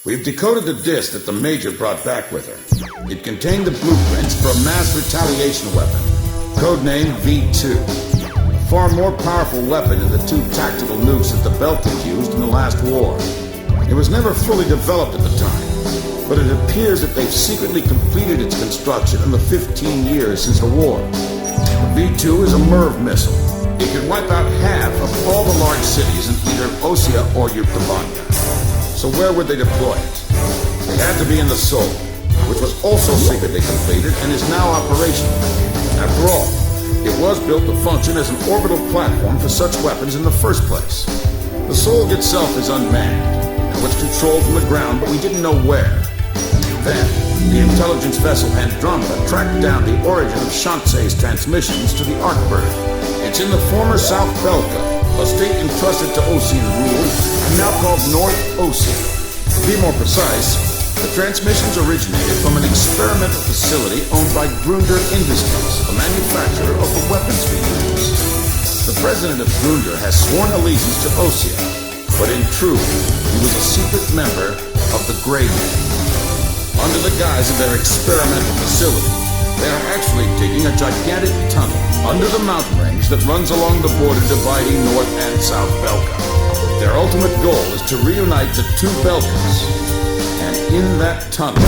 We've decoded the disc that the Major brought back with her. It contained the blueprints for a mass retaliation weapon, codenamed V2. A far more powerful weapon than the two tactical nukes that the Belt had used in the last war. It was never fully developed at the time, but it appears that they've secretly completed its construction in the 15 years since the war. The V2 is a MIRV missile. It can wipe out half of all the large cities in either Osea or Yuktavania. So where would they deploy it? They had to be in the Sol, which was also secretly completed and is now operational. After all, it was built to function as an orbital platform for such weapons in the first place. The Sol itself is unmanned, and was controlled from the ground, but we didn't know where. Then, the intelligence vessel Andromeda tracked down the origin of Shanxe's transmissions to the Arkbird. It's in the former South Belka, a state entrusted to Osean rule, and now called North Osea. To be more precise, the transmissions originated from an experimental facility owned by Grunder Industries, a manufacturer of the weapons we use. The president of Grunder has sworn allegiance to Osea, but in truth, he was a secret member of the Grey Man. Under the guise of their experimental facility, they are actually digging a gigantic tunnel under the mountain range that runs along the border dividing North and South Belka. Their ultimate goal is to reunite the two Belkas, and in that tunnel...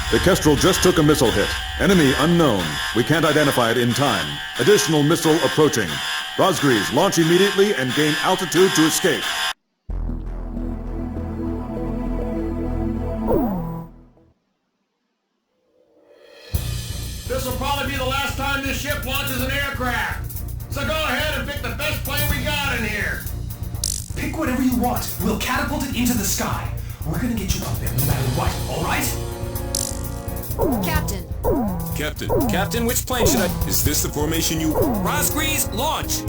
The Kestrel just took a missile hit. Enemy unknown. We can't identify it in time. Additional missile approaching. Rosgreaves, launch immediately and gain altitude to escape. This will probably be the last time this ship launches an aircraft. So go ahead and pick the best plane we got in here. Pick whatever you want. We'll catapult it into the sky. We're gonna get you up there no matter what, all right? Captain. Captain, which plane should I... Is this the formation you... Rosgreaves, launch!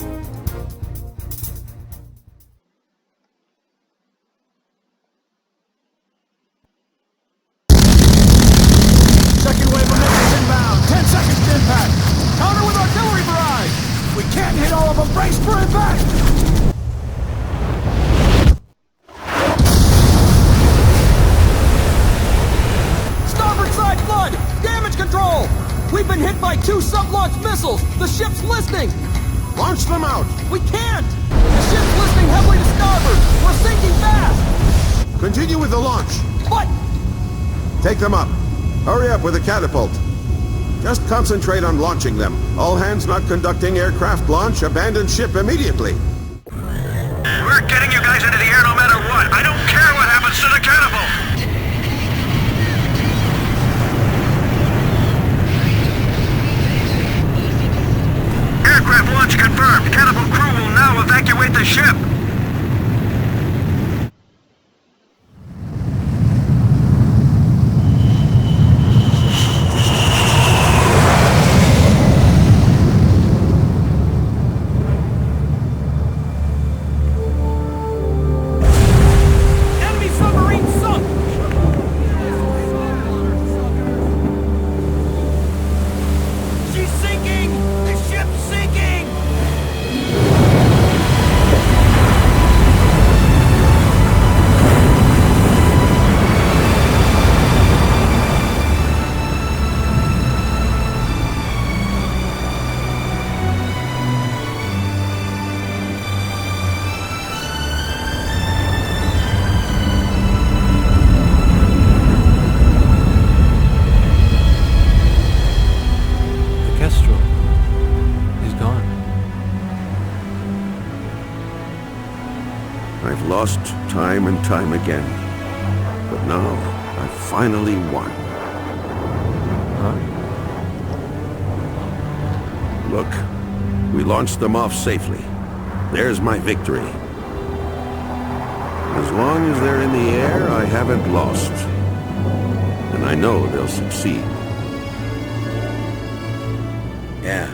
Second wave of missiles inbound. 10 seconds to impact. Counter with artillery barrage. We can't hit all of them. Brace for impact. Starboard side flood. Damage control. We've been hit by 2 sub-launch missiles. The ship's listening. Launch them out. We can't. The ship's listening heavily to starboard. We're sinking fast. Continue with the launch. What? Take them up. Hurry up with the catapult. Just concentrate on launching them. All hands not conducting aircraft launch, abandon ship immediately. We're getting you guys into the air no matter what. I don't care what happens to the catapult. Aircraft launch confirmed. Catapult crew will now evacuate the ship. I've lost time and time again. But now, I finally won. Look, we launched them off safely. There's my victory. As long as they're in the air, I haven't lost. And I know they'll succeed. Yeah.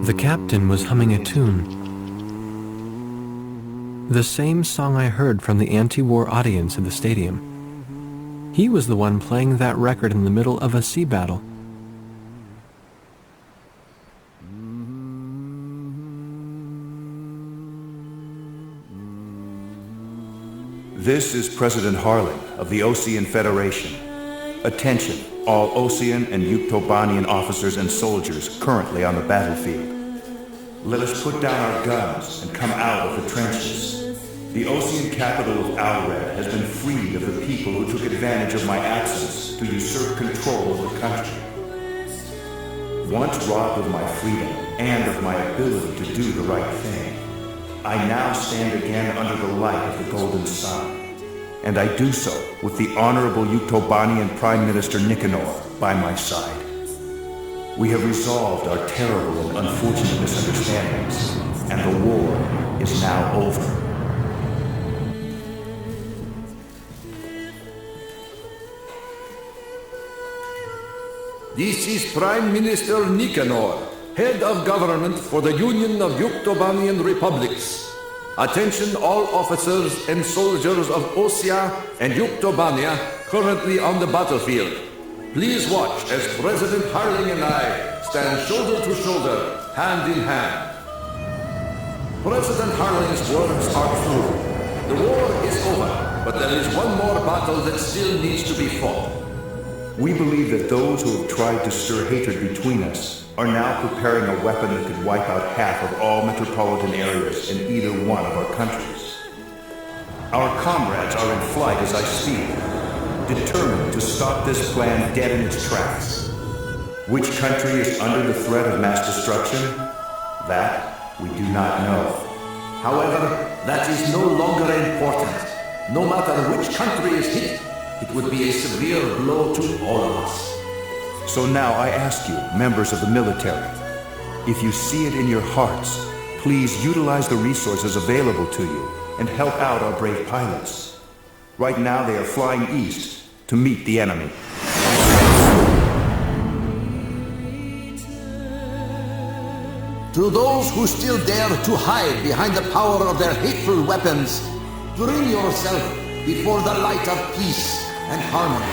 The captain was humming a tune. The same song I heard from the anti-war audience in the stadium. He was the one playing that record in the middle of a sea battle. This is President Harling of the Osean Federation. Attention, all Osean and Yuktobanian officers and soldiers currently on the battlefield. Let us put down our guns and come out of the trenches. The Osean capital of Alred has been freed of the people who took advantage of my absence to usurp control of the country. Once robbed of my freedom and of my ability to do the right thing, I now stand again under the light of the golden sun. And I do so with the Honorable Yuktobanian Prime Minister Nicanor by my side. We have resolved our terrible and unfortunate misunderstandings, and the war is now over. This is Prime Minister Nicanor, Head of Government for the Union of Yuktobanian Republics. Attention all officers and soldiers of Osea and Yuktobania currently on the battlefield. Please watch as President Harling and I stand shoulder to shoulder, hand in hand. President Harling's words are true. The war is over, but there is one more battle that still needs to be fought. We believe that those who have tried to stir hatred between us are now preparing a weapon that could wipe out half of all metropolitan areas in either one of our countries. Our comrades are in flight as I speak, determined to stop this plan dead in its tracks. Which country is under the threat of mass destruction? That we do not know. However, that is no longer important. No matter which country is hit, it would be a severe blow to all of us. So now I ask you, members of the military, if you see it in your hearts, please utilize the resources available to you and help out our brave pilots. Right now they are flying east to meet the enemy. To those who still dare to hide behind the power of their hateful weapons, bring yourself before the light of peace and harmony.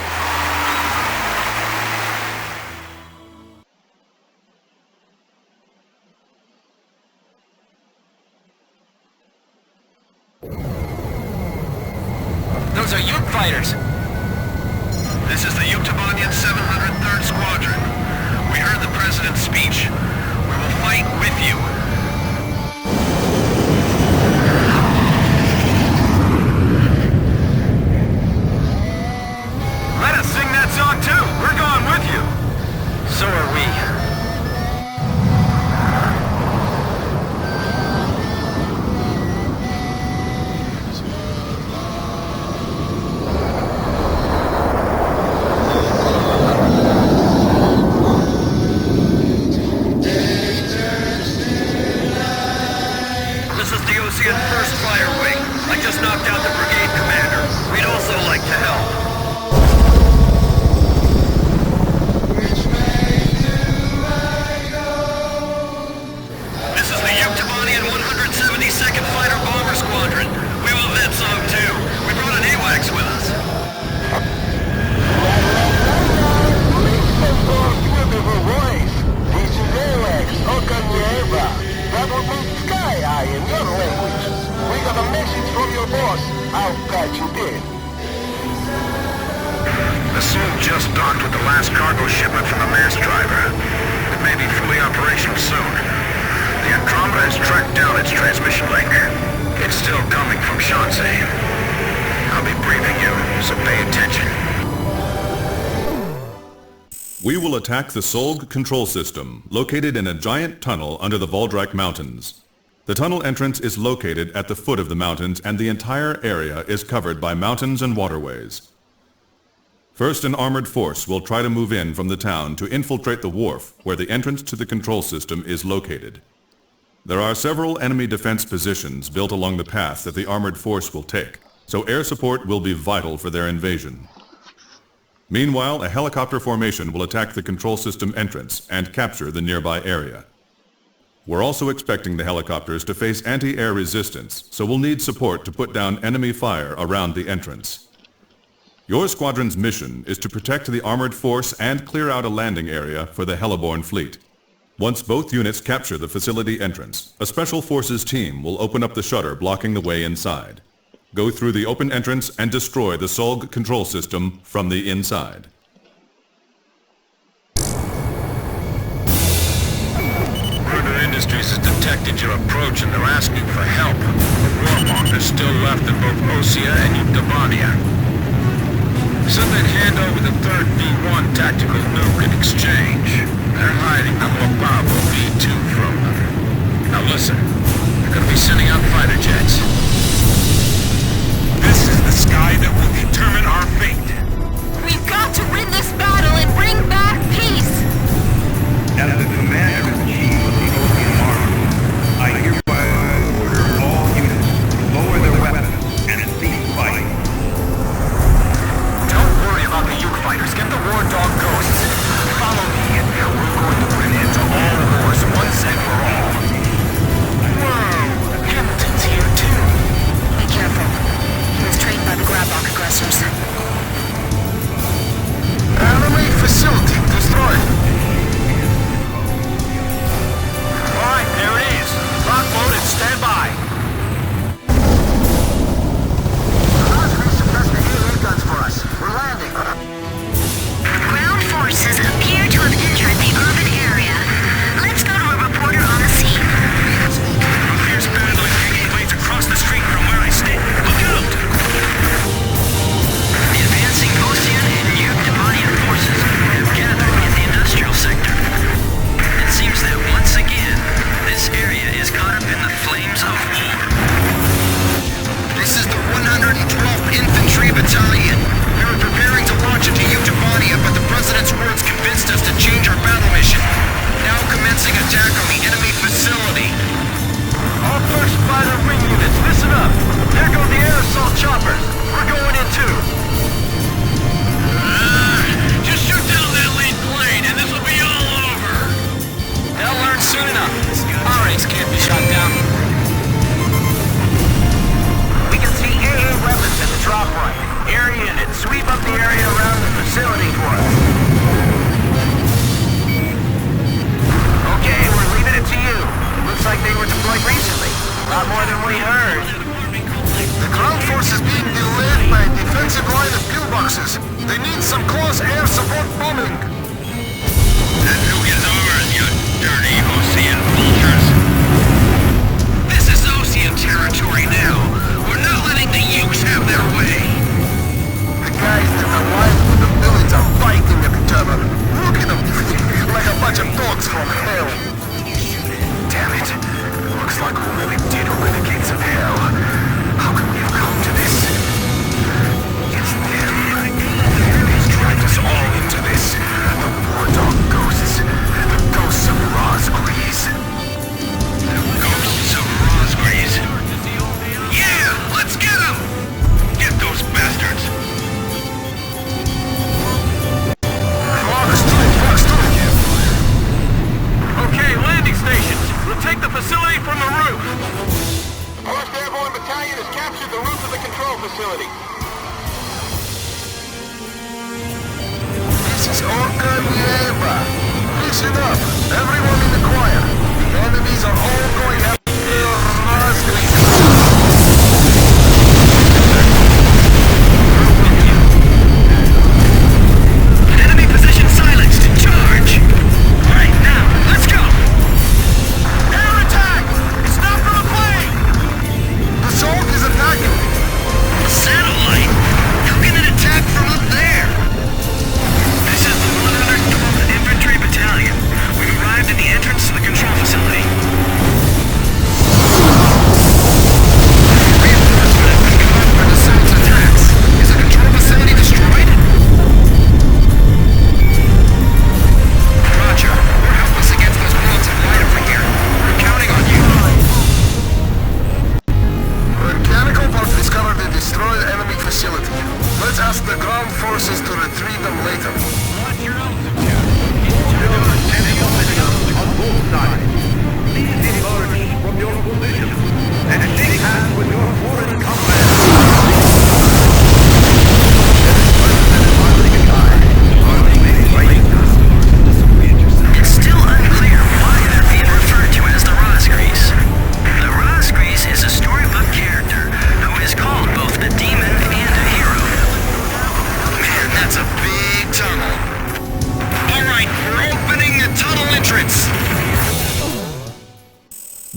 Those are Yuk fighters! This is the Yuktobanian 703rd Squadron. We heard the President's speech. We will fight with you. Let us sing that song too! We're going with you! So are we. This is the Osean 1st Fire Wing. I just knocked out the brigade commander. We'd also like to help. This is the Yuktobanian 172nd Fighter Bomber Squadron. We love that song too. We brought an AWACS with us. This is AWACS, Okanyeva. That would mean Sky Eye in your language. We got a message from your boss. I'll patch you in. The Soul just docked with the last cargo shipment from the mass driver. It may be fully operational soon. The Andromeda has tracked down its transmission link. It's still coming from Shanxi. I'll be briefing you, so pay attention. We will attack the Solg control system, located in a giant tunnel under the Voldrak Mountains. The tunnel entrance is located at the foot of the mountains, and the entire area is covered by mountains and waterways. First, an armored force will try to move in from the town to infiltrate the wharf where the entrance to the control system is located. There are several enemy defense positions built along the path that the armored force will take, so air support will be vital for their invasion. Meanwhile, a helicopter formation will attack the control system entrance and capture the nearby area. We're also expecting the helicopters to face anti-air resistance, so we'll need support to put down enemy fire around the entrance. Your squadron's mission is to protect the armored force and clear out a landing area for the Heliborn fleet. Once both units capture the facility entrance, a special forces team will open up the shutter blocking the way inside. Go through the open entrance and destroy the Solg control system from the inside. Ruger Industries has detected your approach and they're asking for help. Warmongers still left in both Osea and Yuktobania. Said they'd hand over the third V1 tactical nuke in exchange. They're hiding the more powerful V2 from them. Now listen, they're gonna be sending out fighter jets. This is the sky that will determine our fate. We've got to win this battle and bring back peace! As the Commander-in-Chief of the Ocean Army, I hereby order all units to lower their weapons and cease fighting. Don't worry about the Uke fighters. Get the war dog ghosts. Follow me. We're going to put an end to all wars once and for all. Whoa! Hamilton's here too. Be careful. He was trained by the Grabok aggressors. Enemy facility destroyed. Alright, there it is. Lock, load, and stand by. Osprey suppressed the AA guns for us. We're landing. Ground forces appear to have entered the urban area. Let's go to a reporter on the scene. Fierce battling taking place across the street from where I stand. Look out! The advancing Ocean and Yuktobanian forces have gathered in the industrial sector. It seems that once again, this area is caught up in the flames of war. This is the 112th Infantry Battalion. We were preparing to launch into Yuktobania, but the President's words convinced us to change our battle mission. Now commencing attack on the enemy facility. All first fighter wing units, listen up! There go the air assault choppers! We're going in too! Just shoot down that lead plane and this will be all over. They'll learn soon enough. Our ace can't be shot down. We can see AA weapons at the drop point. Air units, sweep up the area around the facility for us. Okay, we're leaving it to you. Looks like they were deployed recently. A lot more than we heard. The ground force is being delayed by a defensive line of pillboxes. They need some close air support bombing. And who gets ours, you dirty Ocean vultures? This is Ocean territory now. We're not letting the Ukes have their way. The guys that are aligned with the villains are fighting each other. Look at them, like a bunch of dogs from hell. Damn it. Looks like we really did open the gates of hell. How could we have come to this? It's them. The enemy's dragged us all into this. The war dog ghosts. The ghosts of Rosgrees. The ghosts of Rosgrees? Yeah! Let's get them! Get those bastards! Okay, landing stations. We'll take the facility from the roof. 1st Airborne Battalion has captured the roof of the control facility. This is Orca Nieva. Listen up, everyone in the choir. The enemies are all going after Enemy position silenced. Charge! Right now, let's go! air attack! It's not from a plane! The Solg is attacking! Satellite? How can it attack from up there? This is the 112th Infantry Battalion. We've arrived at the entrance to the control facility.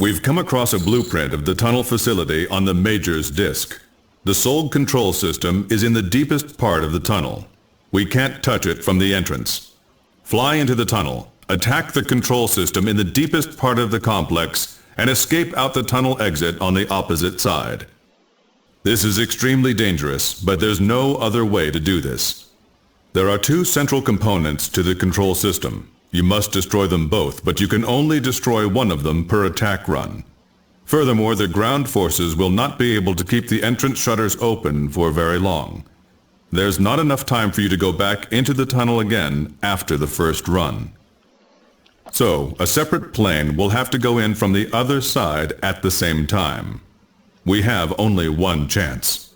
We've come across a blueprint of the tunnel facility on the Major's disk. The Solg control system is in the deepest part of the tunnel. We can't touch it from the entrance. Fly into the tunnel, attack the control system in the deepest part of the complex, and escape out the tunnel exit on the opposite side. This is extremely dangerous, but there's no other way to do this. There are two central components to the control system. You must destroy them both, but you can only destroy one of them per attack run. Furthermore, the ground forces will not be able to keep the entrance shutters open for very long. There's not enough time for you to go back into the tunnel again after the first run. So, a separate plane will have to go in from the other side at the same time. We have only one chance.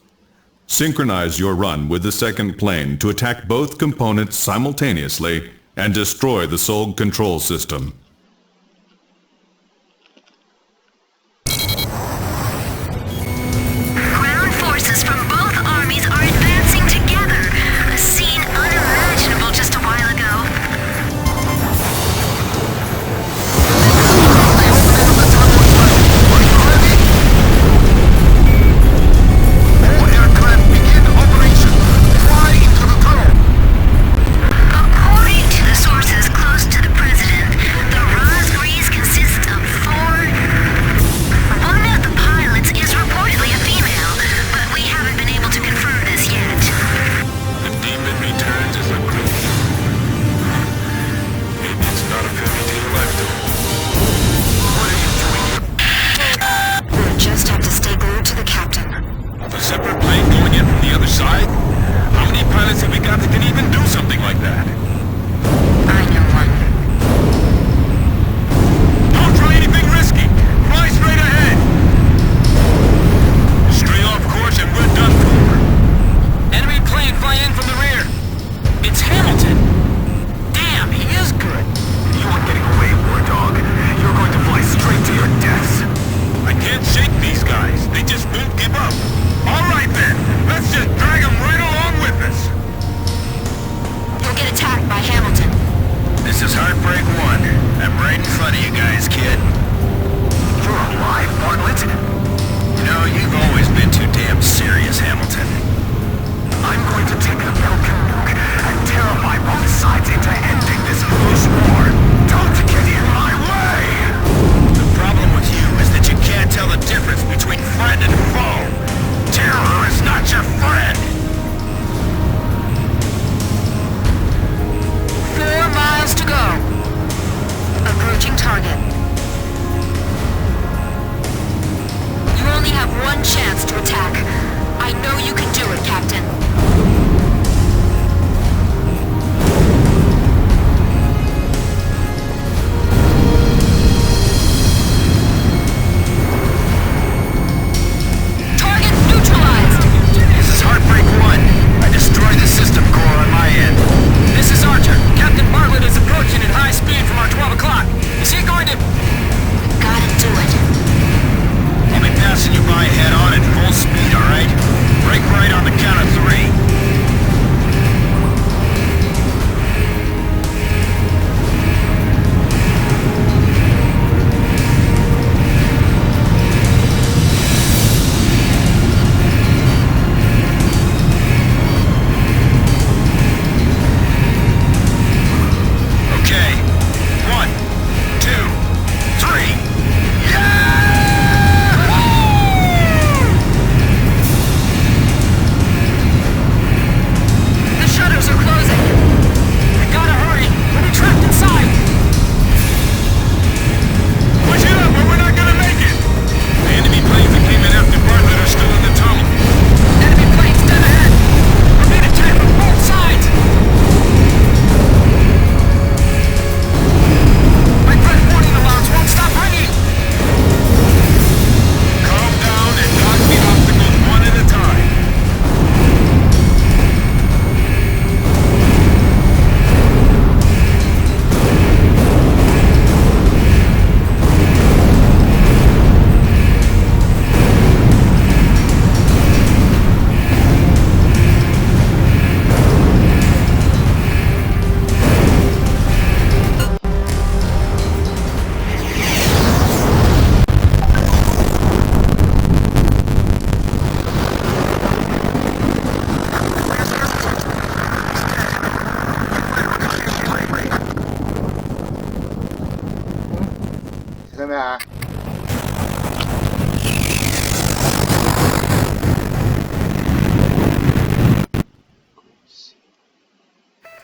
Synchronize your run with the second plane to attack both components simultaneously and destroy the Solg control system. Ground forces from both armies are advancing together, a scene unimaginable just a while ago. All aircraft begin operation. Fly into the tunnel. According to the sources close to the president, the Rosgrees consist of 4. One of the pilots is reportedly a female, but we haven't been able to confirm this yet. The demon returns as a group. Maybe it's not a fairy tale after all. What are you doing here? We'll just have to stay glued to the captain. A separate plane going in from the other side? How many pilots have we got that can even do something like that? I know one. Don't try anything risky! Fly straight ahead! Stray off course and we're done for. Enemy plane flying in from the rear. It's Hamilton. Damn, he is good. You aren't getting away, war dog. You're going to fly straight to your deaths. I can't shake these guys. They just won't give up. All right then, let's just drag them right along with us. You'll get attacked by Hamilton. This is Heartbreak 1. I'm right in front of you guys, kid. You're alive, Bartlett. You know, you've always been too damn serious, Hamilton. I'm going to take the Belkin nuke and terrify both sides into ending this foolish war. Don't get in my way! The problem with you is that you can't tell the difference between friend and foe. Terror is not your friend. 4 miles to go. Approaching target. You only have one chance to attack. I know you can do it, Captain. Target neutralized! This is Heartbreak 1. I destroyed the system core on my end. This is Archer. Captain Bartlett is approaching at high speed from our 12 o'clock. Is he going to... Gotta do it. I'll be passing you by head on at full speed, alright? Brake right on the count of 3.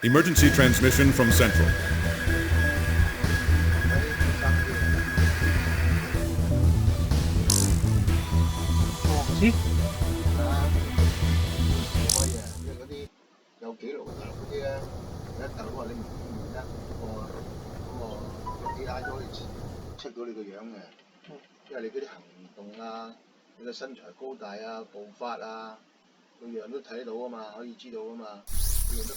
Emergency transmission from Central.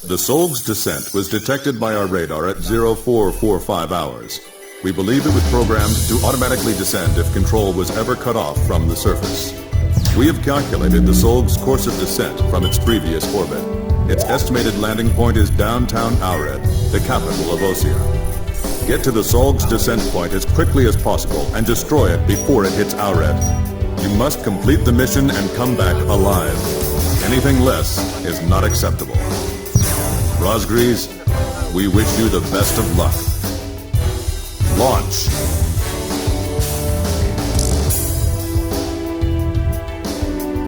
The Solg's descent was detected by our radar at 0445 hours. We believe it was programmed to automatically descend if control was ever cut off from the surface. We have calculated the Solg's course of descent from its previous orbit. Its estimated landing point is downtown Aured, the capital of Osea. Get to the Solg's descent point as quickly as possible and destroy it before it hits Aured. You must complete the mission and come back alive. Anything less is not acceptable. Rosgrees, we wish you the best of luck. Launch.